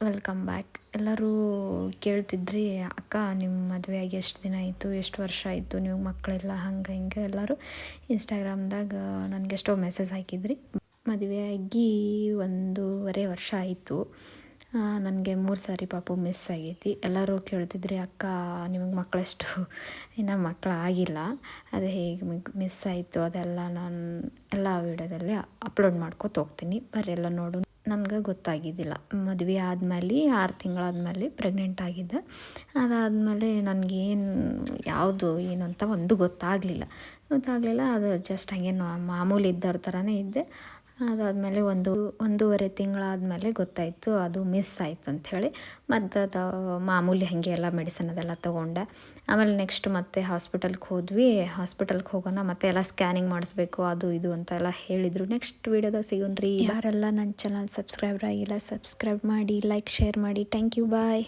Welcome back. ಎಲ್ಲರೂ ಕೇಳ್ತಿದ್ರಿ, ಅಕ್ಕ ನಿಮ್ಮ ಮದುವೆಯಾಗಿ ಎಷ್ಟು ದಿನ ಆಯಿತು, ಎಷ್ಟು ವರ್ಷ ಆಯಿತು, ನೀವು ಮಕ್ಕಳೆಲ್ಲ ಹಂಗೆ ಹಿಂಗೆ ಎಲ್ಲರೂ ಇನ್ಸ್ಟಾಗ್ರಾಮ್ದಾಗ ನನಗೆ ಎಷ್ಟೋ ಮೆಸೇಜ್ ಹಾಕಿದ್ರಿ. ಮದುವೆಯಾಗಿ 1.5 ವರ್ಷ ಆಯಿತು. ನನಗೆ 3 ಸಾರಿ ಪಾಪು ಮಿಸ್ ಆಗೈತಿ. ಎಲ್ಲರೂ ಕೇಳ್ತಿದ್ರಿ, ಅಕ್ಕ ನಿಮಗೆ ಮಕ್ಕಳೆಷ್ಟು ಇನ್ನೂ ಮಕ್ಕಳು ಆಗಿಲ್ಲ, ಅದು ಹೇಗೆ ಮಿಸ್ ಆಯಿತು, ಅದೆಲ್ಲ ನಾನು ಎಲ್ಲ ವೀಡಿಯೋದಲ್ಲಿ ಅಪ್ಲೋಡ್ ಮಾಡ್ಕೊತ ಹೋಗ್ತೀನಿ, ಬರ್ರಿ ಎಲ್ಲ ನೋಡು. ನನಗೆ ಗೊತ್ತಾಗಿದ್ದಿಲ್ಲ, ಮದುವೆ ಆದಮೇಲೆ 6 ತಿಂಗಳಾದ್ಮೇಲೆ ಪ್ರೆಗ್ನೆಂಟ್ ಆಗಿದ್ದೆ. ಅದಾದಮೇಲೆ ನನಗೇನು ಯಾವುದು ಏನು ಅಂತ ಒಂದು ಗೊತ್ತಾಗಲಿಲ್ಲ. ಅದು ಜಸ್ಟ್ ಹಾಗೆ ಮಾಮೂಲಿ ಇದ್ದವ್ರ ಥರನೇ ಇದ್ದೆ. ಅದಾದಮೇಲೆ 1.5 ತಿಂಗಳಾದಮೇಲೆ ಗೊತ್ತಾಯಿತು ಅದು ಮಿಸ್ ಆಯ್ತು ಅಂಥೇಳಿ. ಮತ್ತು ಅದು ಮಾಮೂಲಿ ಹಾಗೆ ಎಲ್ಲ ಮೆಡಿಸಿನ್ ಅದೆಲ್ಲ ತೊಗೊಂಡೆ. ಆಮೇಲೆ ನೆಕ್ಸ್ಟ್ ಮತ್ತೆ ಹಾಸ್ಪಿಟಲ್ಗೆ ಹೋದ್ವಿ. ಹಾಸ್ಪಿಟಲ್ಗೆ ಹೋಗೋಣ ಮತ್ತೆ ಎಲ್ಲ ಸ್ಕ್ಯಾನಿಂಗ್ ಮಾಡಿಸ್ಬೇಕು, ಅದು ಇದು ಅಂತ ಎಲ್ಲ ಹೇಳಿದರು. ನೆಕ್ಸ್ಟ್ ವೀಡಿಯೋದಾಗ ಸಿಗೋಣ್ರಿ. ಯಾರೆಲ್ಲ ನನ್ನ ಚಾನಲ್ ಸಬ್ಸ್ಕ್ರೈಬರ್ ಆಗಿಲ್ಲ, ಸಬ್ಸ್ಕ್ರೈಬ್ ಮಾಡಿ, ಲೈಕ್ ಶೇರ್ ಮಾಡಿ. Thank you, bye.